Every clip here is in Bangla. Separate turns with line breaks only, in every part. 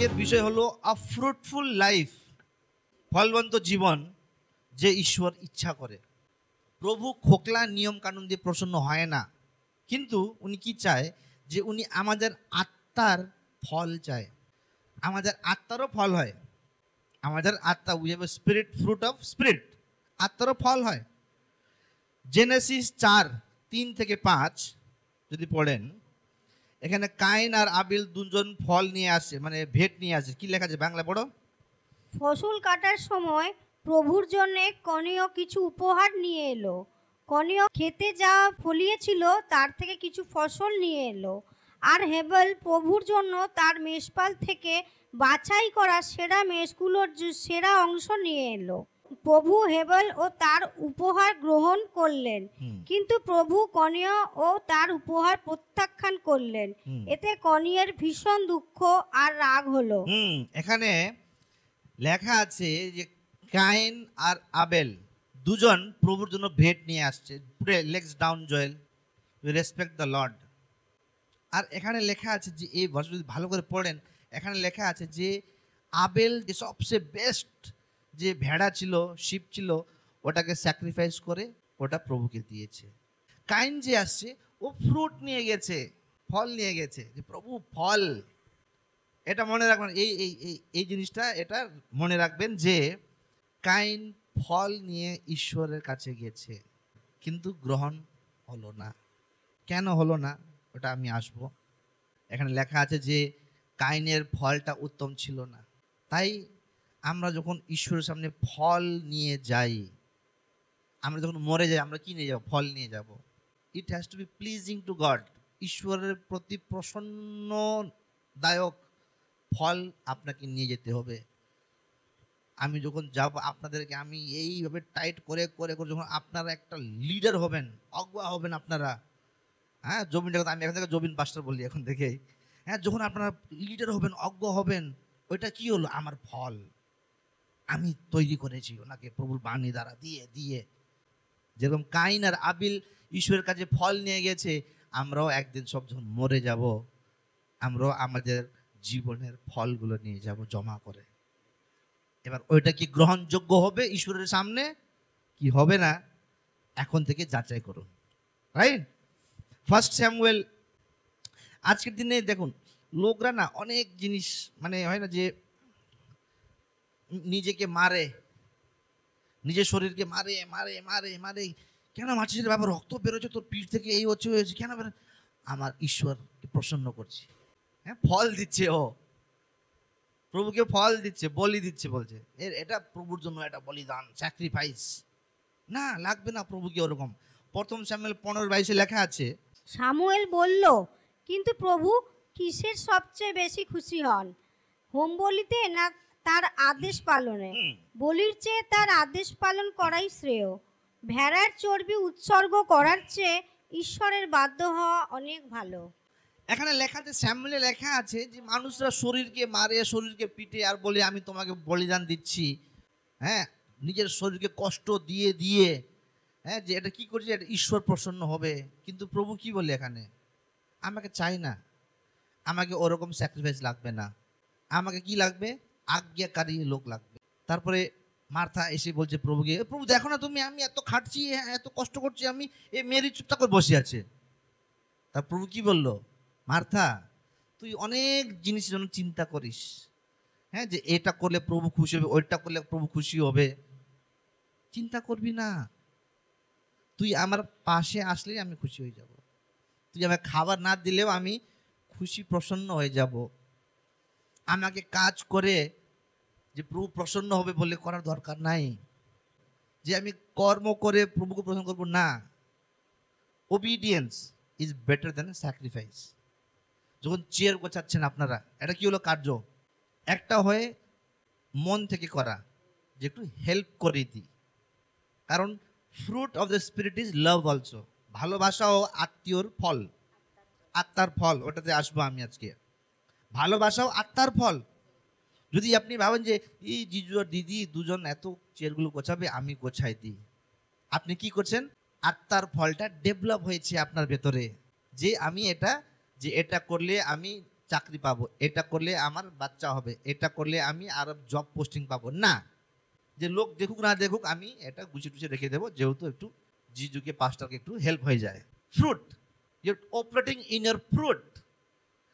আজকের বিষয় হলো আ ফ্রুটফুল লাইফ, ফলবন্ত জীবন যে ঈশ্বর ইচ্ছা করে। প্রভু খোকলা নিয়ম কানুন দিয়ে প্রসন্ন হয় না, কিন্তু উনি কি চায় যে উনি আমাদের আত্মার ফল চায়। আমাদের আত্মারও ফল হয়, আমাদের আত্মা, we have a spirit, fruit of spirit, আত্মারও ফল হয়। জেনেসিস 4:3-5 যদি পড়েন, এখানে কাইন আর আবিল দুজন ফল নিয়ে আসে, মানে ভেট নিয়ে আসে। কি লেখা আছে বাংলা পড়ো।
ফসল কাটার সময় প্রভুর জন্য কনিয় কিছু উপহার নিয়ে এলো। কনিয় খেতে যা ফলিয়েছিল তার থেকে কিছু ফসল নিয়ে এলো। আর হেবেল প্রভুর জন্য তার মেষপাল থেকে বাছাই করা সেরা মেষগুলোর সেরা অংশ নিয়ে এলো। প্রভু হেবেল ও তার উপহার গ্রহণ করলেন, কিন্তু প্রভু কনিয় ও তার উপহার প্রত্যাখ্যান করলেন। এতে কনিয়ের ভীষণ দুঃখ আর রাগ হলো।
এখানে লেখা আছে যে কাইন আর আবেল দুজন প্রভুর জন্য ভেট নিয়ে আসছে। পুরে লেগস ডাউন জয়েল, উই রেসপেক্ট দ্য লর্ড। আর এখানে লেখা আছে যে এই ভার্স যদি ভালো করে পড়েন, এখানে লেখা আছে যে আবেল যে সবচেয়ে বেস্ট যে ভেড়া ছিল, শিপ ছিল, ওটাকে স্যাক্রিফাইস করে ওটা প্রভুকে দিয়েছে। কাইন যে আসছে ও ফ্রুট নিয়ে গেছে, ফল নিয়ে গেছে, যে প্রভু ফল। এটা মনে রাখবেন, এই এই এই জিনিসটা এটা মনে রাখবেন যে কাইন ফল নিয়ে ঈশ্বরের কাছে গেছে, কিন্তু গ্রহণ হলো না। কেন হলো না ওটা আমি আসবো। এখানে লেখা আছে যে কাইনের ফলটা উত্তম ছিল না। তাই আমরা যখন ঈশ্বরের সামনে ফল নিয়ে যাই, আমরা যখন মরে যাই, আমরা কি নিয়ে যাব? ফল নিয়ে যাব। It has to be pleasing to God. ঈশ্বরের প্রতি প্রসন্নদায়ক ফল আপনাকে নিয়ে যেতে হবে। আমি যখন যাব আপনাদেরকে, আমি এইভাবে টাইট করে করে করে যখন আপনারা একটা লিডার হবেন, অজ্ঞা হবেন আপনারা, হ্যাঁ, জবিনটা কথা আমি এখন থেকে জবিন পাস্টার বলি এখন থেকেই, হ্যাঁ, যখন আপনারা লিডার হবেন, অজ্ঞ হবেন, ওইটা কি হলো? আমার ফল আমি তৈরি করেছি ওনাকে প্রভুর বাণী দ্বারা দিয়ে দিয়ে। যেরকম কাইন আর আবিল ঈশ্বরের কাছে ফল নিয়ে গেছে, আমরাও একদিন সব যখন মরে যাব, আমরাও আমাদের জীবনের ফলগুলো নিয়ে যাব জমা করে। এবার ওইটা কি গ্রহণযোগ্য হবে ঈশ্বরের সামনে কি হবে না, এখন থেকে যাচাই করুন। রাইট? 1 স্যামুয়েল। আজকের দিনে দেখুন, লোকরা না অনেক জিনিস, মানে হয় না যে নিজেকে মারে, নিজের শরীরকে মারে মারে মারে মারে। কেন মারছিস বাবা? রক্ত বেরোচ্ছে তোর পিঠ থেকে, এই হচ্ছে হয়েছে, কেন বেরো? আমার ঈশ্বরকে প্রসন্ন করছি। হ্যাঁ, ফল দিচ্ছে, ও প্রভুকে ফল দিচ্ছে, বলি দিচ্ছে, বলছে এটা প্রভুর জন্য একটা বলিদান, স্যাক্রিফাইস। না, লাগবে না প্রভুকে ওরকম। 1 স্যামুয়েল 15:22 লেখা আছে,
সামুয়েল বলল, কিন্তু প্রভু কিসের সবচেয়ে বেশি খুশি হন? হোম বলিতে না তার আদেশ পালনে? বলির চেয়ে তার আদেশ পালন করাই শ্রেয়। ভেড়ার চর্বি উৎসর্গ করার চেয়ে ঈশ্বরের বাধ্য হওয়া অনেক ভালো।
এখানে লেখা আছে, স্যামুয়েলে লেখা আছে যে মানুষরা শরীরকে মারে, শরীরকে পিটে, আর বলে আমি তোমাকে বলিদান দিচ্ছি। হ্যাঁ, নিজের শরীরকে কষ্ট দিয়ে দিয়ে, হ্যাঁ, যে এটা কি করছে, এটা ঈশ্বর প্রসন্ন হবে। কিন্তু প্রভু কি বলে এখানে? আমাকে চাই না, আমাকে ওরকম স্যাক্রিফাইস লাগবে না, আমাকে কি লাগবে? আজ্ঞাকারী লোক লাগবে। তারপরে মার্থা এসে বলছে প্রভুকে, প্রভু দেখো না তুমি, আমি এত খাটছি, এত কষ্ট করছি, আমি এই মেরি চুপচাপ করে বসে আছে। তার প্রভু কি বললো? মার্থা, তুই অনেক জিনিসের জন্য চিন্তা করিস, হ্যাঁ, যে এটা করলে প্রভু খুশি হবে, ওইটা করলে প্রভু খুশি হবে। চিন্তা করবি না, তুই আমার পাশে আসলেই আমি খুশি হয়ে যাব। তুই আমাকে খাবার না দিলেও আমি খুশি প্রসন্ন হয়ে যাব। আমাকে কাজ করে যে প্রভু প্রসন্ন হবে বলে করার দরকার নাই, যে আমি কর্ম করে প্রভুকে প্রসন্ন করবো না। Obedience is better than sacrifice. যখন চেয়ার গোছাচ্ছেন আপনারা, এটা কি হলো? কার্য। একটা হয়ে মন থেকে করা, যে একটু হেল্প করে দিই, কারণ fruit of the spirit is love also. ভালোবাসা ও আত্মীয়র ফল, আত্মার ফল, ওটাতে আসবো আমি আজকে। ভালোবাসাও আত্মার ফল। যদি আপনি ভাবেন যে এই জিজু আর দিদি দুজন এত চেয়ারগুলো গোছাবে, আমি গোছাই দিই, আপনি কি করছেন? আত্মার ফলটা ডেভেলপ হয়েছে আপনার ভেতরে, যে আমি এটা, যে এটা করলে আমি চাকরি পাবো, এটা করলে আমার বাচ্চা হবে, এটা করলে আমি আরো জব পোস্টিং পাবো না। যে লোক দেখুক না দেখুক, আমি এটা গুছিয়ে টুছিয়ে রেখে দেবো, যেহেতু একটু জিজুকে পাস্টারকে একটু হেল্প হয়ে যায়। Fruit, your operating in your fruit,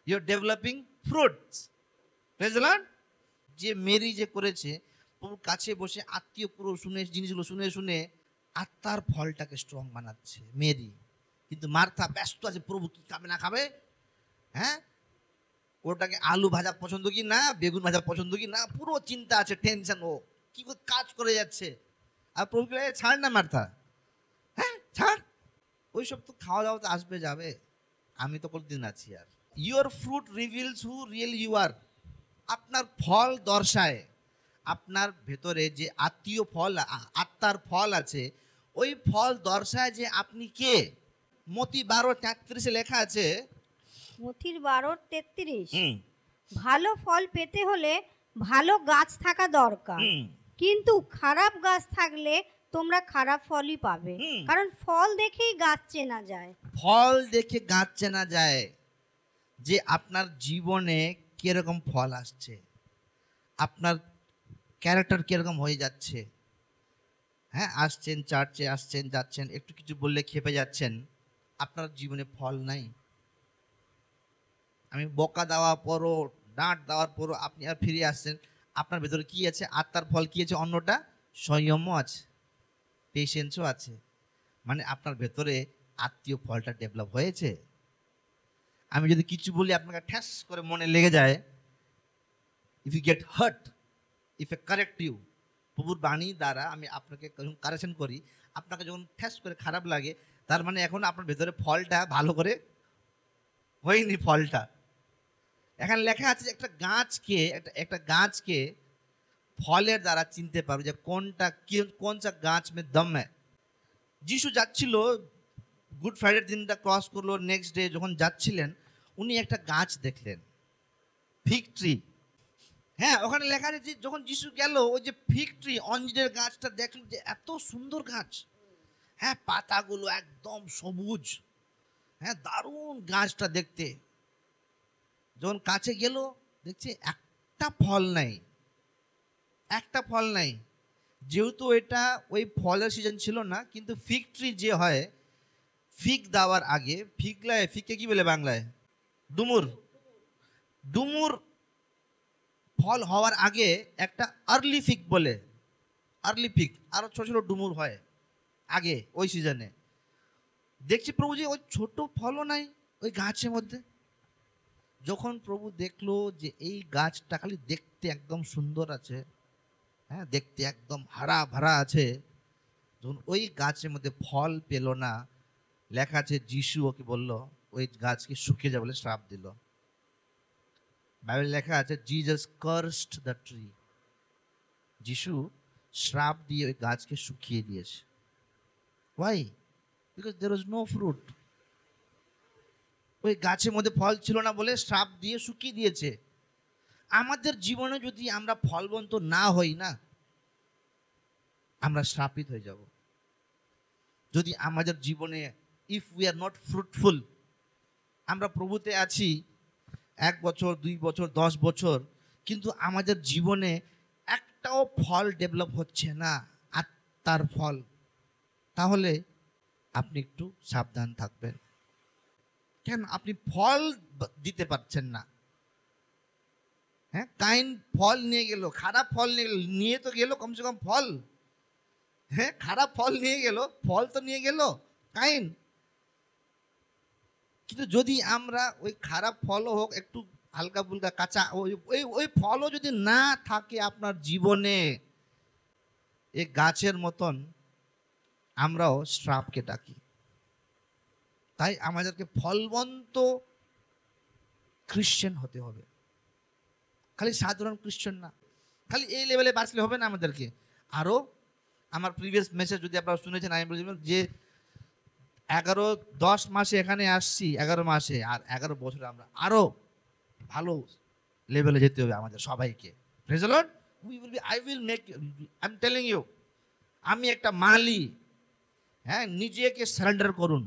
your developing fruits. যে মেরি যে করেছে, প্রভুর কাছে বসে আত্মীয় পুরো শুনে, জিনিসগুলো শুনে শুনে আত্মার ফলটাকে স্ট্রং বানাচ্ছে মেরি। কিন্তু মার্থা ব্যস্ত আছে, প্রভু কি খাবে না খাবে, হ্যাঁ, ওটাকে আলু ভাজা পছন্দ কি না, বেগুন ভাজা পছন্দ কি না, পুরো চিন্তা আছে, টেনশন, ও কি করে কাজ করে যাচ্ছে। আর প্রভু ছাড় না মার্থা, হ্যাঁ ছাড়, ওইসব তো খাওয়া দাওয়া তো আসবে যাবে, আমি তো কোনদিন আছি। আর your fruit reveals who real you are. আপনার ফল দর্শায় আপনার ভেতরে যে আত্মীয় ফল, আত্মার ফল আছে, ওই ফল দর্শায় যে আপনি কে। মতি 12:33 লেখা আছে,
মথির 12:33, ভালো ফল পেতে হলে ভালো গাছ থাকা দরকার, কিন্তু খারাপ গাছ থাকলে তোমরা খারাপ ফলই পাবে, কারণ ফল দেখেই গাছ চেনা যায়।
ফল দেখে গাছ চেনা যায়, যে আপনার জীবনে কিরকম ফল আসছে, আপনার ক্যারেক্টার কিরকম হয়ে যাচ্ছে। হ্যাঁ, আসছেন চার্চে, আসছেন যাচ্ছেন, একটু কিছু বললে খেপে যাচ্ছেন, আপনার জীবনে ফল নাই। আমি বকা দেওয়ার পরও, ডাঁট দেওয়ার পরও আপনি আর ফিরে আসছেন, আপনার ভেতরে কি আছে, আত্মার ফল কি আছে, অন্যটা সংযমও আছে, পেশেন্সও আছে, মানে আপনার ভেতরে আত্মীয় ফলটা ডেভেলপ হয়েছে। আমি যদি কিছু বলি আপনাকে ঠ্যাস করে মনে লেগে যায়, if you get hurt, if he correct you, প্রভুর বাণী দ্বারা আমি আপনাকে যখন কারেকশন করি, আপনাকে যখন ঠ্যাস করে খারাপ লাগে, তার মানে এখন আপনার ভেতরে ফলটা ভালো করে হয়নি। ফলটা এখানে লেখা আছে, একটা গাছকে, একটা গাছকে ফলের দ্বারা চিনতে পারবে যে কোনটা কোন সা গাছ মে দম হ্যায়। যিশু যাচ্ছিল, গুড ফ্রাইডের দিনটা ক্রস করলো, নেক্সট ডে যখন যাচ্ছিলেন, উনি একটা গাছ দেখলেন, ফিগ ট্রি। হ্যাঁ, ওখানে লেখা আছে যে যখন যিশু গেল, ওই যে ফিগ ট্রি, অঞ্জিরের গাছটা দেখলেন যে এত সুন্দর গাছ, হ্যাঁ, পাতাগুলো একদম সবুজ, হ্যাঁ, দারুণ গাছটা দেখতে। যখন কাছে গেল, দেখছে একটা ফল নাই, একটা ফল নাই। যেহেতু এটা ওই ফলের সিজন ছিল না, কিন্তু ফিগ ট্রি যে হয়, ফিগ দেওয়ার আগে, ফিগকে কি বলে বাংলায়, ডুমুর, ডুমুর ফল হওয়ার আগে একটা আর্লি ফিগ বলে, আর্লি ফিগ, আরো ছোট ছোট ডুমুর হয় আগে ওই সিজনে। দেখছি প্রভু যে ওই ছোট ফলও নাই ওই গাছের মধ্যে। যখন প্রভু দেখলো যে এই গাছটা খালি দেখতে একদম সুন্দর আছে, হ্যাঁ, দেখতে একদম হারা ভরা আছে, যখন ওই গাছের মধ্যে ফল পেল না, লেখা আছে যিশু ওকে বলল ওই গাছকে শুকিয়ে যাবে বলে শ্রাপ দিল। বাইবেলে লেখা আছে জিসাস কার্সড দ্য ট্রি, যিশু শ্রাপ দিয়ে ওই গাছকে শুকিয়ে দিয়েছে। Why? Because there was no fruit. ওই গাছের মধ্যে ফল ছিল না বলে শ্রাপ দিয়ে শুকিয়ে দিয়েছে। আমাদের জীবনে যদি আমরা ফলবন্ত না হই না, আমরা শ্রাপিত হয়ে যাব। যদি আমাদের জীবনে, if we are not fruitful, আমরা প্রভুতে আছি 1 বছর 2 বছর 10 বছর, কিন্তু আমাদের জীবনে একটাও ফল ডেভেলপ হচ্ছে না, আত্মার ফল, তাহলে আপনি একটু সাবধান থাকবেন। কেন আপনি ফল দিতে পারছেন না? হ্যাঁ, কাইন ফল নিয়ে গেল, খারাপ ফল নিয়ে তো গেল কমসে কম ফল, হ্যাঁ, খারাপ ফল নিয়ে গেল, ফল তো নিয়ে গেল কাইন। কিন্তু যদি আমরা ওই খারাপ ফলও হোক, একটু হালকা ফুলকা কাঁচা, ওই ফলও যদি না থাকে আপনার জীবনে, এই গাছের মতন আমরাও শ্রাপকে ডাকি। তাই আমাদেরকে ফলবন্ত খ্রিশ্চান হতে হবে, খালি সাধারণ খ্রিশ্চান না। খালি এই লেভেলে বাঁচলে হবে না, আমাদেরকে আরো, আমার প্রিভিয়াস মেসেজ যদি আপনারা শুনেছেন, আমি বলছিলাম যে 11-10 মাসে এখানে আসছি, 11 মাসে, আর 11 বছরে আমরা আরো ভালো লেভেলে যেতে হবে আমাদের সবাইকে। Praise the Lord. I will make, I'm telling you, আমি একটা মালি, হ্যাঁ, নিজেকে সারেন্ডার করুন,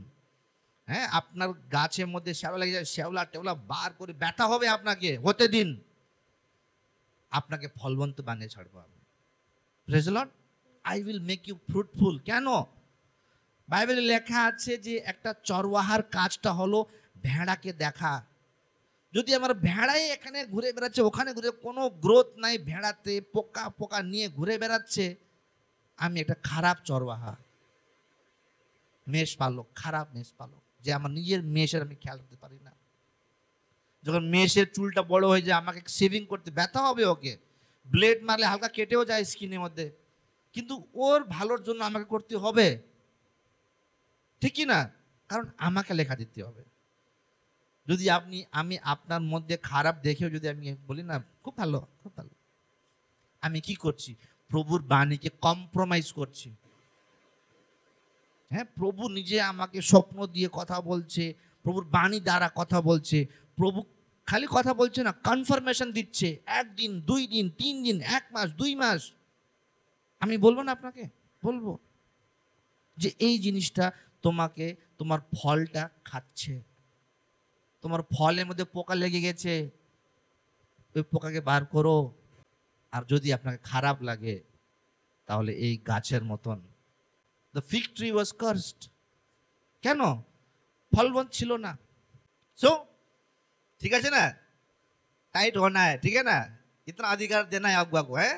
হ্যাঁ, আপনার গাছের মধ্যে শ্যাওলা লেগে যায়, শ্যাওলা টেওলা বার করে ব্যথা হবে আপনাকে, হতে দিন, আপনাকে ফলবন্ত বানিয়ে ছাড়বো আমি। Praise the Lord. I will make you fruitful. কেন? বাইবেলে লেখা আছে যে একটা চরওয়াহার কাজটা হলো ভেড়াকে দেখা। যদি আমার ভেড়াই এখানে ঘুরে বেড়াচ্ছে, ওখানে ঘুরে, কোনো গ্রোথ নাই ভেড়াতে, পোকা পোকা নিয়ে ঘুরে বেড়াচ্ছে, আমি একটা খারাপ চরওয়াহা, মেষ পালক, খারাপ মেষ পালক, যে আমার নিজের মেষের আমি খেয়াল করতে পারি না। যখন মেষের চুলটা বড় হয়ে যায়, আমাকে সেভিং করতে ব্যথা হবে, ওকে ব্লেড মারলে হালকা কেটেও যায় স্কিনের মধ্যে, কিন্তু ওর ভালোর জন্য আমাকে করতে হবে, ঠিক কি না? কারণ আমাকে লেখা দিতে হবে। যদি আমি আপনার মধ্যে খারাপ দেখেও যদি আমি বলি না খুব ভালো, খুব ভালো, আমি কি করছি? প্রভুর বাণীকে কম্প্রোমাইজ করছি। হ্যাঁ, প্রভু নিজে আমাকে স্বপ্ন দিয়ে কথা বলছে, প্রভুর বাণী দ্বারা কথা বলছে। প্রভু খালি কথা বলছে না, কনফার্মেশন দিচ্ছে, 1 দিন 2 দিন 3 দিন 1 মাস 2 মাস। আমি বলবো না আপনাকে, বলবো যে এই জিনিসটা তোমাকে, তোমার ফলটা খাচ্ছে, তোমার ফলের মধ্যে পোকা লেগে গেছে, ওই পোকাকে বার করো। আর যদি আপনাকে খারাপ লাগে, তাহলে এই গাছের মতন, the fig tree was cursed. কেন? ফলবন্ত ছিল না। সো ঠিক আছে না, टाइट होना है, ठीक है ना, इतना अधिकार देना है आपको है।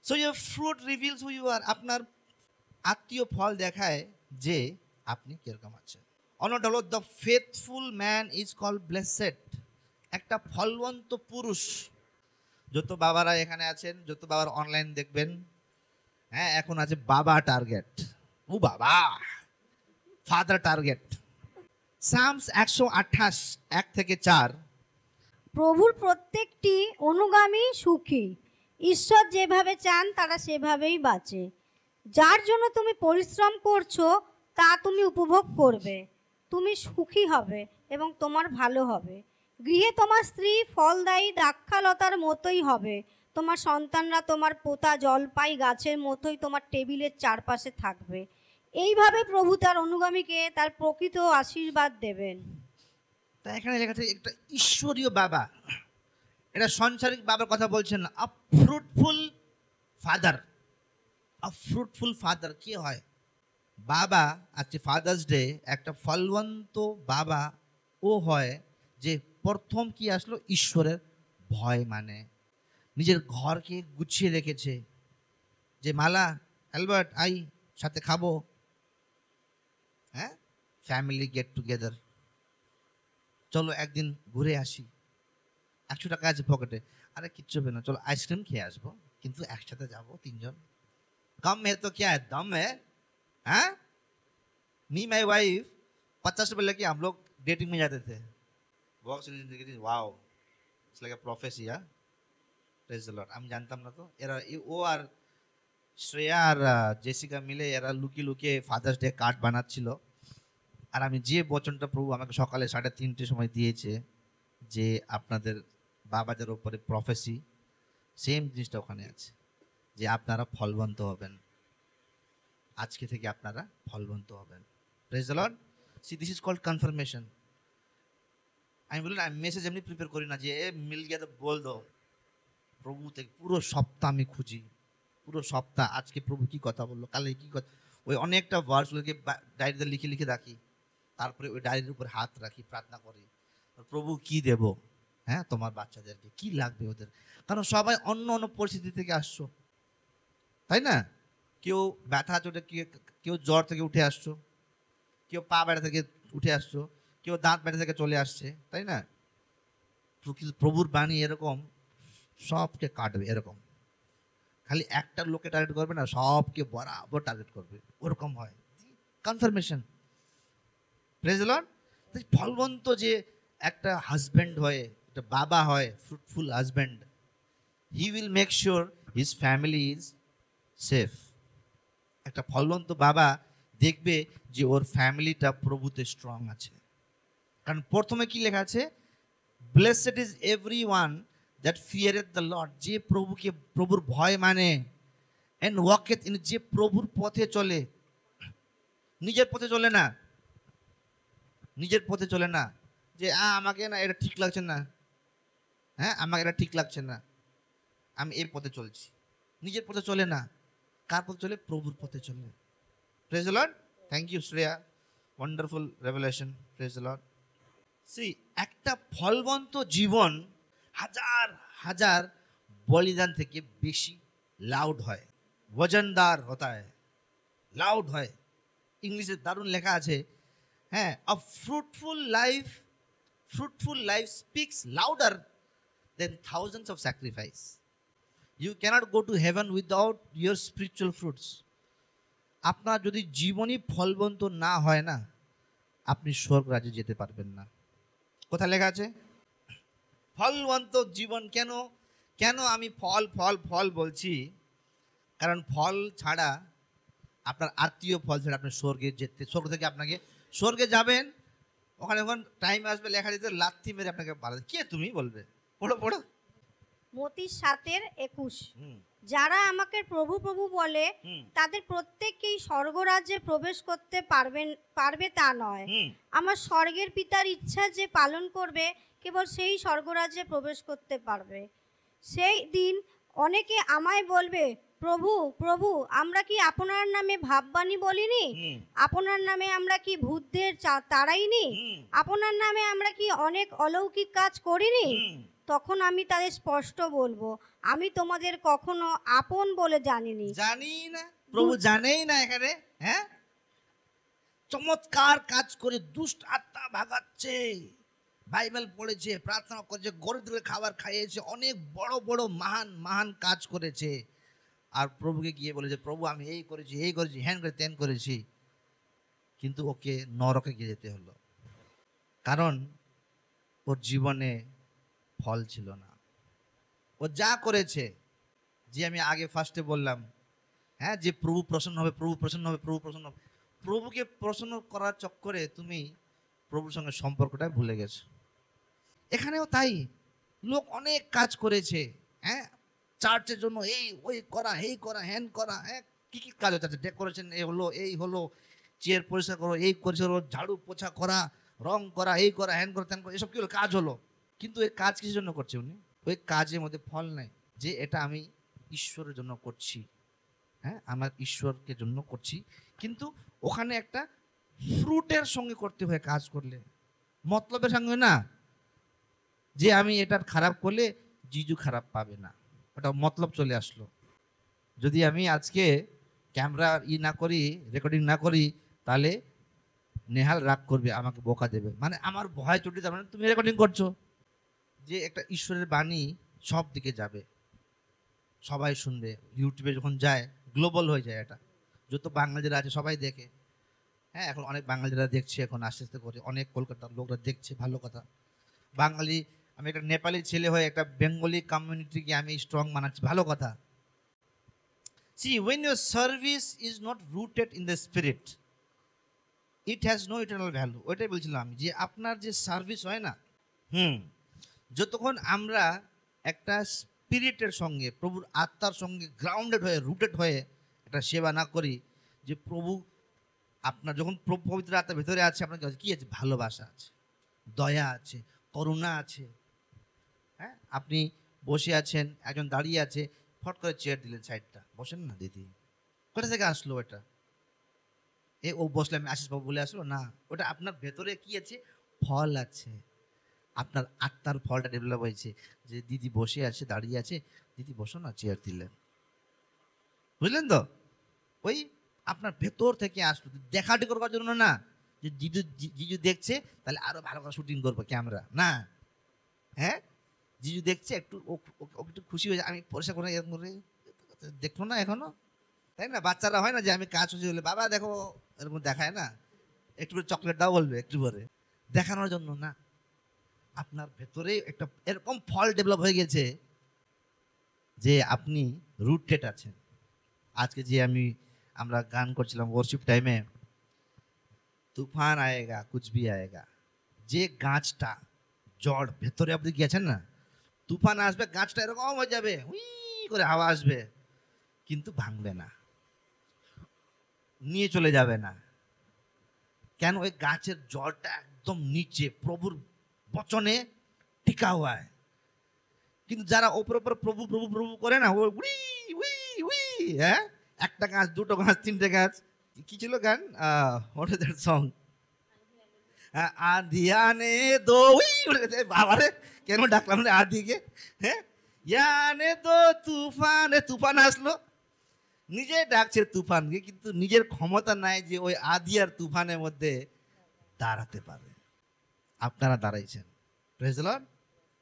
So your fruit reveals who you are. আপনার আত্মীয় ফল দেখায় যে আপনি কিরকম আছেন। অন্যটা হলো the faithful man is called blessed. একটা ফলবন্ত পুরুষ। যত বাবারা এখানে আছেন, যত বাবার অনলাইন দেখবেন, হ্যাঁ, এখন আছে বাবা টার্গেট, ও বাবা, ফাদার টার্গেট। সামস 128 1 থেকে 4।
প্রভুর প্রত্যেকটি অনুগামী সুখী। ঈশ্বর যেভাবে চান তারা সেভাবেই বাঁচে। যার জন্য তুমি পরিশ্রম করছো তা তুমি উপভোগ করবে। তুমি সুখী হবে এবং তোমার ভালো হবে। গৃহে তোমার স্ত্রী ফলদায়ী দ্রাক্ষালতার মতোই হবে। তোমার সন্তানরা তোমার পোতা জলপাই গাছের মতোই তোমার টেবিলের চারপাশে থাকবে। এইভাবে প্রভু তার অনুগামীকে তার প্রকৃত আশীর্বাদ দেবেন।
তা এখানে লেখা আছে একটা ঈশ্বরীয় বাবা, এটা সাংসারিক বাবার কথা বলছেন না। আ ফ্রুটফুল ফাদার। আ ফ্রুটফুল ফাদার কি হয়? বাবা, আজকে ফাদার্স ডে, একটা ফলবন্ত বাবা ও হয় যে প্রথম কি আসলো, ঈশ্বরের ভয়, মানে নিজের ঘরকে গুছিয়ে রেখেছে, যে মালা, অ্যালবার্ট আই সাথে খাবো, হ্যাঁ, ফ্যামিলি গেট টুগেদার, চলো একদিন ঘুরে আসি, 100 টাকা আছে পকেটে, আরে কিচ্ছু হবে না, চলো আইসক্রিম খেয়ে আসবো, কিন্তু একসাথে যাবো 3 জন, कम है तो क्या है, दम है। हाँ, मी माई वाइफ 50 रुपए लेके हम लोग डेटिंग में जाते थे। Wow, it's like a prophecy. Praise the Lord. আমি জানতাম না তো, এরা ও আর শ্রেয়া আর জেসিকা মিলে এরা লুকিয়ে লুকিয়ে ফাদার্স ডে কার্ড বানাচ্ছিল। আর আমি যে বচনটা প্রভু আমাকে সকালে 3:30 সময় দিয়েছে, যে আপনাদের বাবাদের উপরে প্রফেসি, সেম জিনিসটা ওখানে আছে, যে আপনারা ফলবন্ত হবেন, আজকে থেকে আপনারা ফলবন্ত হবেন। Praise the Lord. See this is called confirmation. আমি বলি না, আমি মেসেজ এমনি প্রিপেয়ার করি না যে মিল গিয়ে তো বল দো। প্রভু থেকে পুরো সপ্তাহ আমি খুঁজি, পুরো সপ্তাহ আজকে প্রভু কি কথা বললো, কালে কি কথা, ওই অনেকটা ভার্সগুলোকে ডায়েরিতে লিখে লিখে রাখি, তারপরে ওই ডায়েরির উপর হাত রাখি, প্রার্থনা করি, প্রভু কি দেব, হ্যাঁ, তোমার বাচ্চাদেরকে কি লাগবে ওদের, কারণ সবাই অন্য অন্য পরিস্থিতি থেকে আসছো, তাই না? কেউ ব্যথা চোটে, কেউ জ্বর থেকে উঠে আসছো, কেউ পা ব্যথা থেকে উঠে আসছো, কেউ দাঁত ব্যথা থেকে চলে আসছে, তাই না? প্রভুর বাণী এরকম সবকে কাটবে, এরকম খালি একটা লোককে টার্গেট করবে না, সবকে বরাবর টার্গেট করবে, ওরকম হয় কনফার্মেশন। Praise the Lord. ফলবন্ত যে একটা হাজব্যান্ড হয়, একটা বাবা হয়, fruitful husband, he will make sure his family is safe. একটা ফলবন্ত বাবা দেখবে যে ওর ফ্যামিলিটা প্রভুতে স্ট্রং আছে। কারণ প্রথমে কি লেখা আছে, blessed is everyone that feareth the Lord, যে প্রভুকে, প্রভুর ভয় মানে, এন্ড ওয়াকেথ ইন, যে প্রভুর পথে চলে, নিজের পথে চলে না, নিজের পথে চলে না, যে আমাকে না এটা ঠিক লাগছে না, হ্যাঁ আমাকে এটা ঠিক লাগছে না, আমি এই পথে চলছি। নিজের পথে চলে না, কার পথে চলে? প্রভুর পথে চলে। Praise the Lord. Thank you Shreya, wonderful revelation. Praise the Lord. See, একটা ফলবন্ত জীবন হাজার হাজার বলিদান থেকে বেশি লাউড হয়, ওজনদার হতা হয়, লাউড হয়। ইংলিশে দারুণ লেখা আছে, হ্যাঁ, আ fruitful life speaks louder than thousands of sacrifice. You cannot go to heaven without your spiritual fruits. আপনার যদি জীবনই ফলবন্ত না হয় না, আপনি স্বর্গ রাজ্যে যেতে পারবেন না। কোথায় লেখা আছে? ফলবন্ত জীবন। কেন কেন আমি ফল ফল ফল বলছি? কারণ ফল ছাড়া, আপনার আত্মীয় ফল ছাড়া আপনি স্বর্গে যেতে, স্বর্গ থেকে আপনাকে স্বর্গে যাবেন, ওখানে যখন টাইম আসবে লেখা দিতে লাথি মেরে আপনাকে বাড়াবে। কে তুমি বলবে? পড়ো পড়ো।
মতি 7:21।
হুম
যারা আমাকে প্রভু প্রভু বলে
হুম
তাদের প্রত্যেককেই স্বর্গরাজ্যে প্রবেশ করতে পারবে তা নয়,
হুম
আমার স্বর্গের পিতার ইচ্ছা যে পালন করবে কেবল সেই স্বর্গরাজ্যে প্রবেশ করতে পারবে। সেই দিন অনেকে আমায় বলবে, প্রভু প্রভু, আমরা কি আপনার নামে ভাববাণী বলিনি?
হুম
আপনার নামে আমরা কি ভূতদের তাড়াইনি?
হুম
আপনার নামে আমরা কি অনেক অলৌকিক কাজ করিনি?
হুম।
তখন আমি তাদের স্পষ্ট বলবো, আমি তোমাদের কখনো আপন বলে জানিনি।
জানি না, প্রভু জানেই না এখানে। হ্যাঁ, চমৎকার কাজ করে দুষ্ট আত্মা ভাগাচ্ছে, বাইবেল পড়েছে, প্রার্থনা করেছে, গরিবদের খাবার খাইয়েছে, অনেক বড় বড় মহান মহান কাজ করেছে। আর প্রভুকে গিয়ে বলেছে, প্রভু আমি এই করেছি, এই করেছি, হ্যান করে তেন করেছি। কিন্তু ওকে নরকে গিয়ে যেতে হলো, কারণ ওর জীবনে ফল ছিল না। ও যা করেছে, যে আমি আগে ফার্স্টে বললাম, হ্যাঁ, যে প্রভু প্রসন্ন হবে, প্রভু প্রসন্ন হবে, প্রভু প্রসন্ন হবে। প্রভুকে প্রসন্ন করার চক্করে তুমি প্রভুর সঙ্গে সম্পর্কটা ভুলে গেছো। এখানেও তাই, লোক অনেক কাজ করেছে, হ্যাঁ, চার্চের জন্য এই ওই করা, এই করা, হ্যান করা, হ্যাঁ, কি কি কাজ হচ্ছে, ডেকোরেশন এই হলো, এই হলো, চেয়ার পরিষ্কার করো, এই করেছে, ঝাড়ু পোছা করা, রং করা, এই করা, হ্যান করা, ত্যান করা, এসব কি হলো? কাজ হলো। কিন্তু এই কাজ কিসের জন্য করছে উনি? ওই কাজের মধ্যে ফল নাই, যে এটা আমি ঈশ্বরের জন্য করছি, হ্যাঁ, আমার ঈশ্বরকে জন্য করছি। কিন্তু ওখানে একটা ফ্রুটের সঙ্গে করতে হয় কাজ করলে, মতলবের সঙ্গে না, যে আমি এটা খারাপ করলে জিজু খারাপ পাবে না, ওটা মতলব চলে আসলো। যদি আমি আজকে ক্যামেরা না করি, রেকর্ডিং না করি, তাহলে নেহাল রাগ করবে, আমাকে বোকা দেবে, মানে আমার ভয় চটে যাবে। মানে তুমি রেকর্ডিং করছো, যে একটা ঈশ্বরের বাণী সব দিকে যাবে, সবাই শুনবে, ইউটিউবে যখন যায় গ্লোবাল হয়ে যায়, এটা যত বাঙালিরা আছে সবাই দেখে। হ্যাঁ, এখন অনেক বাঙালিরা দেখছে, এখন আস্তে আস্তে করে অনেক কলকাতার লোকরা দেখছে, ভালো কথা। বাঙালি, আমি একটা নেপালি ছেলে হয়ে একটা বেঙ্গলি কমিউনিটিকে আমি স্ট্রং মানাচ্ছি, ভালো কথা। See, when your service is not rooted in the spirit, it has no eternal value. ওইটাই বলছিলাম আমি, যে আপনার যে সার্ভিস হয় না, যতক্ষণ আমরা একটা স্পিরিটের সঙ্গে, প্রভুর আত্মার সঙ্গে গ্রাউন্ডেড হয়ে, রুটেড হয়ে একটা সেবা না করি, যে প্রভু আপনার যখন পবিত্র আত্মার ভেতরে আছে, আপনার কি আছে? ভালোবাসা আছে, দয়া আছে, করুণা আছে। হ্যাঁ, আপনি বসে আছেন, একজন দাঁড়িয়ে আছে, ফট করে চেয়ার দিলেন সাইডটা, বসেন না দিদি, কোথা থেকে আসলো এটা? ও বসলে আমি আশিস বাবু বলে আসলো না, ওটা আপনার ভেতরে কি আছে? ফল আছে, আপনার আত্মার ফলটা ডেভেলপ হয়েছে। যে দিদি বসে আছে, দাঁড়িয়ে আছে, দিদি বসো না, চেয়ার দিলেন, বুঝলেন তো? ওই আপনার ভেতর থেকে আসলো, দেখাটি করবার জন্য না, যে জিজু দেখছে তাহলে আরো ভালো করে শুটিং করবো ক্যামেরা, না। হ্যাঁ, জিজু দেখছে, একটু একটু খুশি হয়ে যায়, আমি পয়সা করে এরকম করে দেখলো না এখনো, তাই না? বাচ্চারা হয় না, যে আমি কাজ হচ্ছে বলে বাবা দেখো, এরকম দেখায় না, একটু করে চকলেট দাও বলবে, একটু করে দেখানোর জন্য না। আপনার ভেতরে একটা এরকম ফল ডেভেলপ হয়ে গেছে, যে আপনি রুটেড আছেন। আজকে যে আমরা গান করছিলাম ওয়ার্শিপ টাইমে, তুফান আয়েগা কুছ ভি আয়েগা, যে গাছটা জড় ভেতরে আপনি গিয়েছেন না, তুফান আসবে, গাছটা এরকম হয়ে যাবে, উই করে হাওয়া আসবে, কিন্তু ভাঙবে না, নিয়ে চলে যাবে না। কেন? ওই গাছের জড়টা একদম নিচে প্রভুর বচনে টিকা हुआ है। কিন্তু যারা ওপর ওপর প্রভু প্রভু প্রভু করে না, ও উই উই উই, হ্যাঁ, একটা গাছ, দুটো গাছ, তিনটে গাছ, কি ছিল গান, হোয়াট ইজ দ্যাট সং, আধিয়ানে দো উই উড়ে গেছে। বাবারে কেন ডাকলাম রে আদিকে, হ্যাঁ, ইয়ানে দো তুফানে, তুফান আসলো, নিজে ডাকছে তুফানকে, কিন্তু নিজের ক্ষমতা নাই যে ওই আদি আর তুফানের মধ্যে দাঁড়াতে পারে। আপনারা দাঁড়াইছেন, প্রেজ দ্য লর্ড।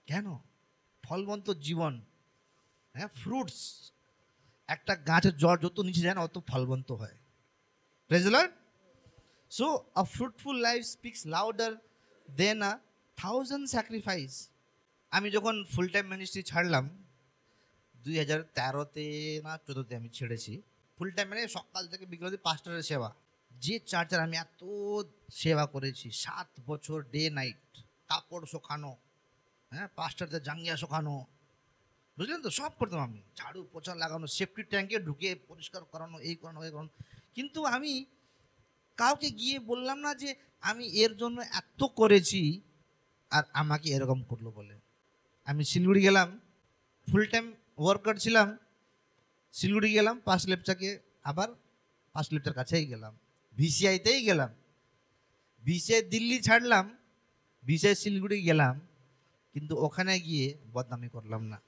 কেন? ফলবন্ত জীবন, হ্যাঁ, ফ্রুটস। একটা গাছের জড় যত নিচে যায় না অত ফলবন্ত হয়। Praise the Lord. So a fruitful life speaks louder than a 1000 sacrifice. আমি যখন ফুল টাইম মিনিস্ট্রি ছাড়লাম 2013-তে না 14-তে আমি ছেড়েছি ফুল টাইম, মানে সকাল থেকে বিকেল অবধি পাস্টরের সেবা। যে চার্চার আমি এত সেবা করেছি, 7 বছর ডে নাইট, কাপড় শোকানো, হ্যাঁ, পাস্টারদের জাঙ্গিয়া শোকানো, বুঝলেন তো, সব করতাম আমি, ঝাড়ু পোছা লাগানো, সেফটি ট্যাঙ্কে ঢুকে পরিষ্কার করানো, এই করানো এই করানো। কিন্তু আমি কাউকে গিয়ে বললাম না যে আমি এর জন্য এত করেছি আর আমাকে এরকম করলো বলে। আমি শিলিগুড়ি গেলাম, ফুল টাইম ওয়ার্কার ছিলাম, শিলিগুড়ি গেলাম, 5 লেপচাকে আবার 5 লেপচার কাছেই গেলাম, ভিসিআইতেই গেলাম, ভিসিআই দিল্লি ছাড়লাম, ভিসিআই শিলিগুড়ি গেলাম, কিন্তু ওখানে গিয়ে বদনামি করলাম না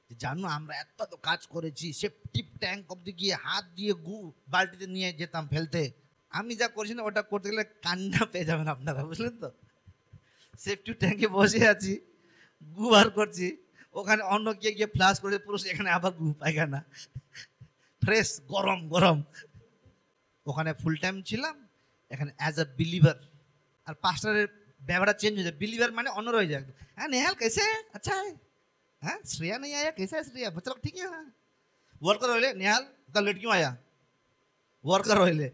যে জানো আমরা এত তো কাজ করেছি, সেফটি ট্যাঙ্ক অব্দি গিয়ে হাত দিয়ে গু বালতিতে নিয়ে যেতাম ফেলতে। আমি যা করছি না ওটা করতে গেলে কান্না পেয়ে যাবেন আপনারা, বুঝলেন তো। সেফটি ট্যাঙ্কে বসে আছি, গু বার করছি, ওখানে অন্য কে গিয়ে ফ্লাশ করে পুরো এখানে আবার গু পায়খানা, ফ্রেশ গরম গরম। ওখানে ফুল টাইম ছিলাম, এখানে অ্যাজ আ বিলিভার। আর পাস্টারের ব্যাপারটা চেঞ্জ হয়ে যায়, বিলিভার মানে অন্য রয়ে যায়। হ্যাঁ নেহাল कैसे अच्छा है, हाँ श्रेया नहीं आया, कैसा है श्रेया, बच्चा लोग ठीक है, हाँ वर्कर হইলে নেহাল তা লেট क्यों आया, ওয়ার্কার হইলে,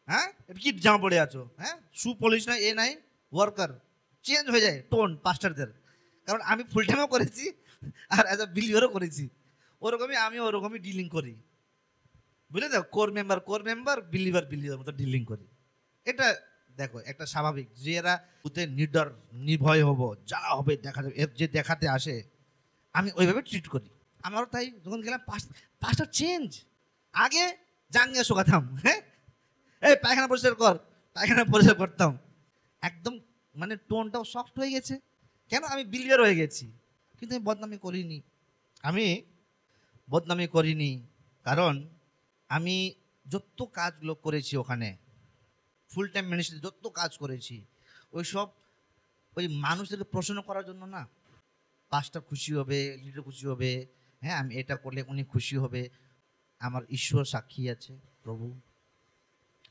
হ্যাঁ এটা কি জামা পড়ে আছো, হ্যাঁ শু পলিশ নাই, এ নাই, ওয়ার্কার চেঞ্জ হয়ে যায় টোন পাস্টারদের। কারণ আমি ফুল টাইমও করেছি আর অ্যাজ আ বিলিভারও করেছি, ওরকমই আমি ওরকমই ডিলিং করি, বুঝলে তো। কোর মেম্বার, বিলিভার মতো ডিলিং করি। এটা দেখো একটা স্বাভাবিক, যে এরা ওতে নিডর নির্ভয় হব, যা হবে দেখা যাবে, যে দেখাতে আসে আমি ওইভাবে ট্রিট করি। আমারও তাই, যখন গেলাম পাস্টার চেঞ্জ। আগে জাঙ্গিয়া শোকাতাম, হ্যাঁ এই পায়খানা পরিষ্কার কর, পায়খানা পরিষ্কার করতাম, একদম মানে টোনটাও সফট হয়ে গেছে। কেন? আমি বিলিভার হয়ে গেছি। কিন্তু আমি বদনামি করিনি, কারণ আমি যত কাজগুলো করেছি ওখানে ফুল টাইম মিনিস্ট্রি, যত কাজ করেছি ওই মানুষদেরকে প্রশ্ন করার জন্য না। পাস্টার খুশি হবে, লিডার খুশি হবে, হ্যাঁ আমি এটা করলে উনি খুশি হবে। আমার ঈশ্বর সাক্ষী আছে, প্রভু,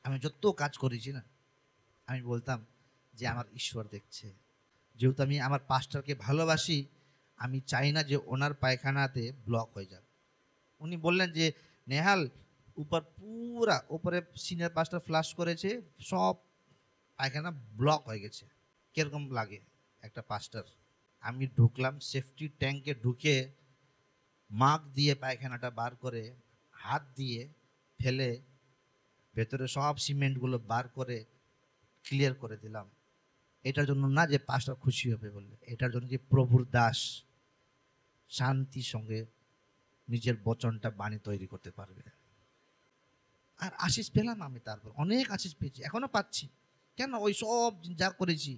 আমি যত কাজ করেছি না, আমি বলতাম যে আমার ঈশ্বর দেখছে। যেহেতু আমি আমার পাস্টারকে ভালোবাসি, আমি চাই না যে ওনার পায়খানাতে ব্লক হয়ে যাক। উনি বললেন যে নেহাল পুরা উপরে সিনিয়র পাস্টার ফ্লাশ করেছে, সব পায়খানা ব্লক হয়ে গেছে। কিরকম লাগে একটা পাস্টার? আমি ঢুকলাম সেফটি ট্যাঙ্কে, ঢুকে মাগ দিয়ে পায়খানাটা বার করে হাত দিয়ে ফেলে ভেতরে সব সিমেন্টগুলো বার করে ক্লিয়ার করে দিলাম। এটার জন্য না যে পাস্টার খুশি হবে বললে, এটার জন্য যে প্রভুর দাস শান্তির সঙ্গে নিজের বচনটা বাণী তৈরি করতে পারবে। আর আশিস পেলাম আমি, তারপর অনেক আশিস পেয়েছি, এখনো পাচ্ছি। কেন? ওই সব যা করেছি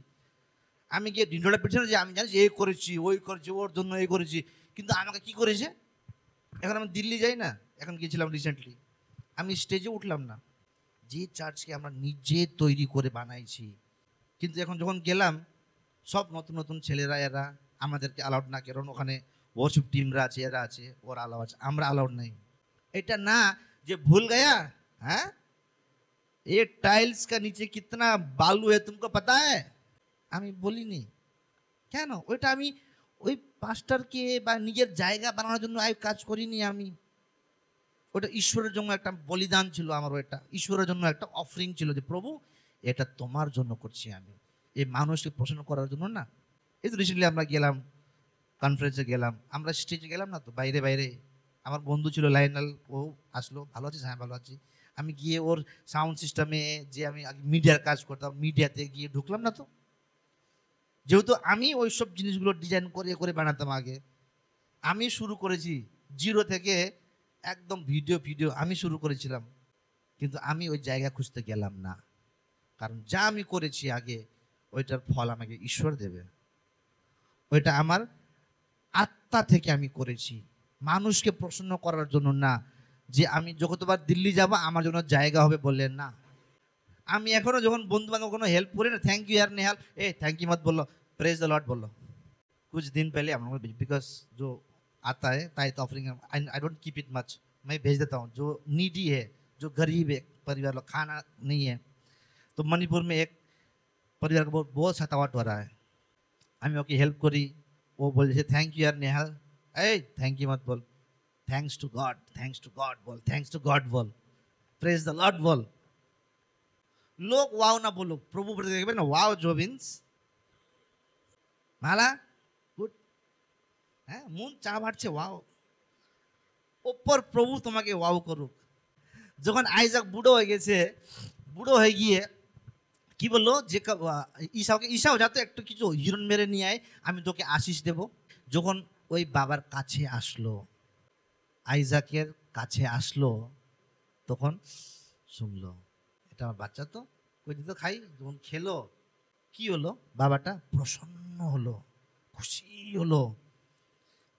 আমি গিয়ে ডিন্ডোটা পেছনে যে আমি জানি যে এই করেছি, ওই করেছি, ওর জন্য এই করেছি, কিন্তু আমাকে কি করেছে? এখন আমি দিল্লি যাই না, এখন গিয়েছিলাম রিসেন্টলি, আমি স্টেজে উঠলাম না। যে চার্চকে আমরা নিজে তৈরি করে বানাইছি, কিন্তু এখন যখন গেলাম সব নতুন নতুন ছেলেরা, এরা আমাদেরকে অ্যালাউড না, কারণ ওখানে ওয়ার্শিপ টিমরা আছে, এরা আছে, ওরা অ্যালাউড আছে, আমরা অ্যালাউড নাই। এটা না যে ভুল গয়া, হ্যাঁ ये टाइल्स का नीचे कितना बालू है तुमको पता है? আমি বলিনি। কেন? ওইটা আমি ওই পাস্টারকে বা নিজের জায়গা বানানোর জন্য কাজ করিনি আমি। ওটা ঈশ্বরের জন্য একটা বলিদান ছিল আমার, ওইটা ঈশ্বরের জন্য একটা অফারিং ছিল যে প্রভু এটা তোমার জন্য করছি আমি, এই মানুষকে প্রশ্ন করার জন্য না। এই তো রিসেন্টলি আমরা গেলাম কনফারেন্সে, গেলাম আমরা স্টেজে গেলাম না তো, বাইরে আমার বন্ধু ছিল লাইনাল, ও আসলো, ভালো আছিস? হ্যাঁ ভালো আছি। আমি গিয়ে ওর সাউন্ড সিস্টেমে, যে আমি আগে মিডিয়ার কাজ করতাম, মিডিয়াতে গিয়ে ঢুকলাম না তো, যেহেতু আমি ওই সব জিনিসগুলো ডিজাইন করে করে বানাতাম আগে, আমি শুরু করেছি জিরো থেকে, একদম ভিডিও আমি শুরু করেছিলাম, কিন্তু আমি ওই জায়গা খুঁজতে গেলাম না, কারণ যা আমি করেছি আগে ওইটার ফল আমাকে ঈশ্বর দেবে। ওইটা আমার আত্মা থেকে আমি করেছি, মানুষকে প্রসন্ন করার জন্য না, যে আমি যতবার দিল্লি যাব আমার জন্য জায়গা হবে বললেন না। আমি এখনো যখন বন্ধু বান্ধব কোনো হেল্প করি না, থ্যাংক ইউ यार नेहाल, ए थैंक यू मत बोलो, प्रेज द लॉर्ड बोलो। कुछ दिन पहले हम लोग बिकॉज जो आता है tight offering, I don't keep it much, मैं भेज देता हूँ। जो नीडी है, जो गरीब है परिवार, लोग खाना नहीं है, तो मणिपुर में एक परिवार को बहुत सतावट हो रहा है, আমি ওকে হেল্প করি, ও বলছে থ্যাংক ইউ यार नेहाल, এই থ্যাংক ইউ मत बोल, थैंक्स टू गॉड बोल, थैंक्स टू गॉड बोल, प्रेज द लॉर्ड बोल। लोग वाव ना बोलो, प्रभु बोलते देखবে না वाव জোবিন্স মালা গুড, হ্যাঁ মন চা বাড়ছে ওয়াও, ওপর প্রভু তোমাকে ওয়াও করুক। যখন আইজাক বুড়ো হয়ে গেছে, বুড়ো হয়ে গিয়ে কি বললো যে ঈশাও যাতে একটু কিছু হিরণ মেরে নিয়ে আয়, আমি তোকে আশিস দেব। যখন ওই বাবার কাছে আসলো, আইজাকের কাছে আসলো, তখন শুনলো এটা আমার বাচ্চা, তো কই দিত খাই। যখন খেলো কি হলো, বাবাটা প্রসন্ন হলো, খুশি হলো,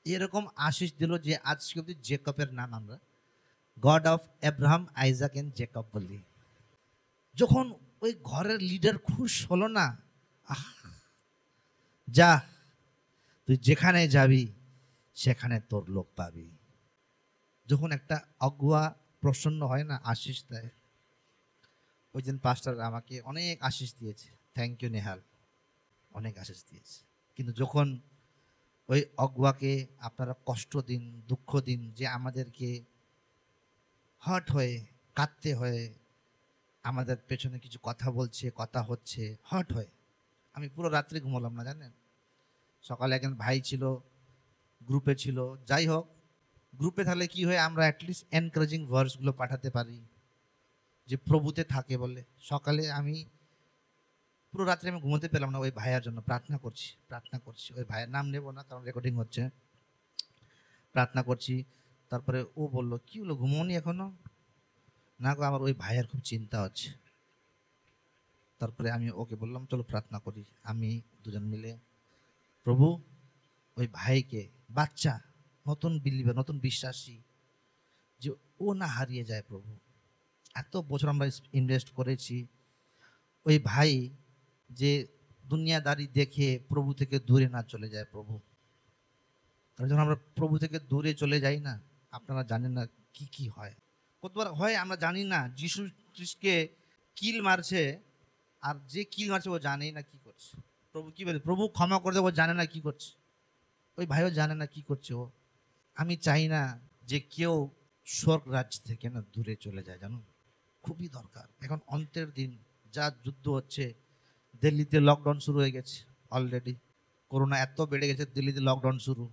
এরকম আশিস দিল যে আজকে অব্দি জেকবের নাম আমরা God of Abraham, Isaac and Jacob বলি। যখন ওই ঘরের লিডার খুশ হলো না, আহ যা তুই যেখানে যাবি সেখানে তোর লোক পাবি। যখন একটা অগুয়া প্রসন্ন হয় না, আশিস দেয়। ওই দিন পাস্টার আমাকে অনেক আশিস দিয়েছে, থ্যাংক ইউ নেহাল, অনেক আশিস দিয়েছে। কিন্তু যখন ওই অগুয়াকে আপনারা কষ্ট দিন, দুঃখ দিন, যে আমাদেরকে হার্ট হয়ে কাঁদতে হয়ে আমাদের পেছনে কিছু কথা বলছে, কথা হচ্ছে, হার্ট হয়ে, আমি পুরো রাত্রে ঘুমালাম না জানেন। সকালে একজন ভাই ছিল, গ্রুপে ছিল, যাই হোক গ্রুপে থাকলে কি হয়, আমরা অ্যাটলিস্ট এনকারেজিং ভার্সগুলো পাঠাতে পারি যে প্রভুতে থাকে বলে। সকালে আমি পুরো রাত্রে আমি ঘুমোতে পেলাম না, ওই ভাইয়ার জন্য প্রার্থনা করছি। ওই ভাইয়ের নাম নেব না কারণ রেকর্ডিং হচ্ছে, প্রার্থনা করছি। তারপরে ও বলল কি হলো, ঘুমোনি এখনো? না গো, আমার ওই ভাইয়ের খুব চিন্তা হচ্ছে। তারপরে আমি ওকে বললাম চলো প্রার্থনা করি। আমি দুজন মিলে, প্রভু ওই ভাইকে, বাচ্চা, নতুন বিলিভার, নতুন বিশ্বাসী, যে ও না হারিয়ে যায় প্রভু। এত বছর আমরা ইনভেস্ট করেছি, ওই ভাই যে দুনিয়াদারি দেখে প্রভু থেকে দূরে না চলে যায় প্রভু। কারণ যখন আমরা প্রভু থেকে দূরে চলে যাই না, আপনারা জানেন না কি কি হয়, কতবার হয় আমরা জানি না। যিশু খ্রিস্টকে কিল মারছে, আর যে কিল মারছে ও জানেই না কি করছে। প্রভু কি বলে, প্রভু ক্ষমা করে দেবো, জানে না কি করছে। ওই ভাইও জানে না কি করছে ও। আমি চাই না যে কেউ স্বর্গ রাজ্য থেকে না দূরে চলে যায়, জানো, খুবই দরকার। এখন অন্তের দিন, যা যুদ্ধ হচ্ছে, দিল্লিতে লকডাউন শুরু হয়ে গেছে অলরেডি, করোনা এত বেড়ে গেছে, দিল্লিতে লকডাউন শুরু,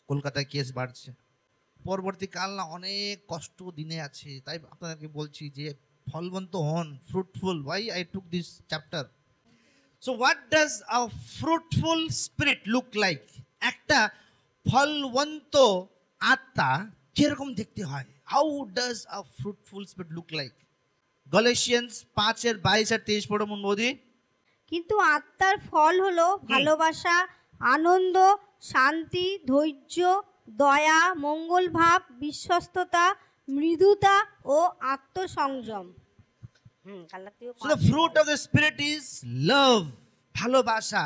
কলকাতায় কেস বাড়ছে। পরবর্তীকাল না অনেক কষ্ট দিনে আছে, তাই আপনাদেরকে বলছি যে ফলবন্ত হন, fruitful. Why I took this chapter. So what does a fruitful spirit look like? একটা ফলবন্ত আত্মা কিরকম দেখতে হয়? How does a fruitful spirit look like? Galatians 5:22-23 পড়ো মন বৌদি।
কিন্তু আত্মার ফল হলো ভালোবাসা, আনন্দ, শান্তি, ধৈর্য, দয়া, মঙ্গল ভাব, বিশ্বস্ততা, মৃদুতা ও আত্মসংযম।
So the fruit of the spirit is love, ভালোবাসা,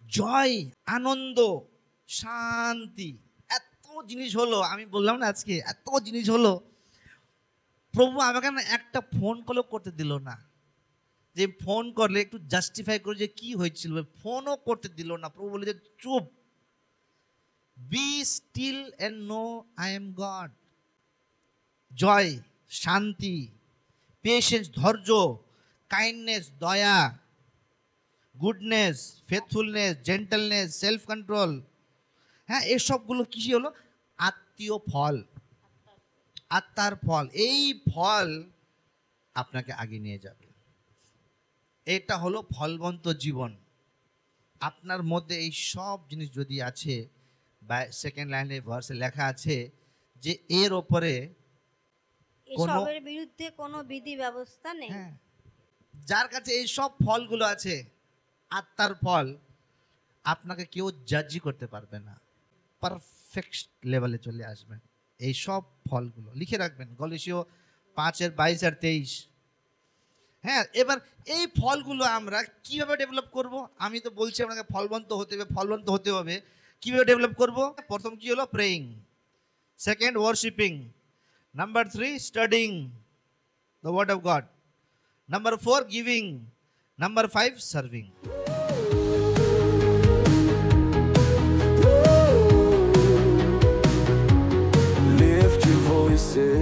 জয়, আনন্দ, শান্তি। এত জিনিস হলো, আমি বললাম না আজকে এত জিনিস হলো। প্রভু আমাকে না একটা ফোন কলও করতে দিল না, যে ফোন করলে একটু জাস্টিফাই করে যে কি হয়েছিল, ফোনও করতে দিল না। প্রভু বলে যে চুপ, be still and know I am God. Joy, শান্তি, পেশেন্স, ধৈর্য, কাইন্ডনেস, দয়া, goodness, faithfulness, gentleness, self control. হ্যাঁ, এসবগুলো কি হলো? আত্মীয় ফল, আত্মার ফল। এই ফল আপনাকে আগে নিয়ে যাবে। এটা হলো ফলবন্ত জীবন। আপনার মধ্যে এই সব জিনিস যদি আছে, বা সেকেন্ড লাইনে ভার্সে লেখা আছে যে এর ওপরে কোনো
এসবের বিরুদ্ধে কোনো বিধি ব্যবস্থা নেই।
হ্যাঁ, যার কাছে এই সব ফলগুলো আছে, আত্মার ফল, আপনাকে কেউ জাজই করতে পারবে না, পারফেক্ট লেভেলে চলে আসবেন। এই সব ফলগুলো লিখে রাখবেন, গলাতীয় 5:22-23। হ্যাঁ, এবার এই ফলগুলো আমরা কিভাবে ডেভেলপ করব? আমি তো বলছি আপনাকে ফলবন্ত হতে হবে, ফলবন্ত হতে হবে। কিভাবে ডেভেলপ করব? প্রথম কি হলো? Praying. Second, worshipping. Number 3, studying the word of God. Number 4, giving. Number 5, serving.
Lift your voices.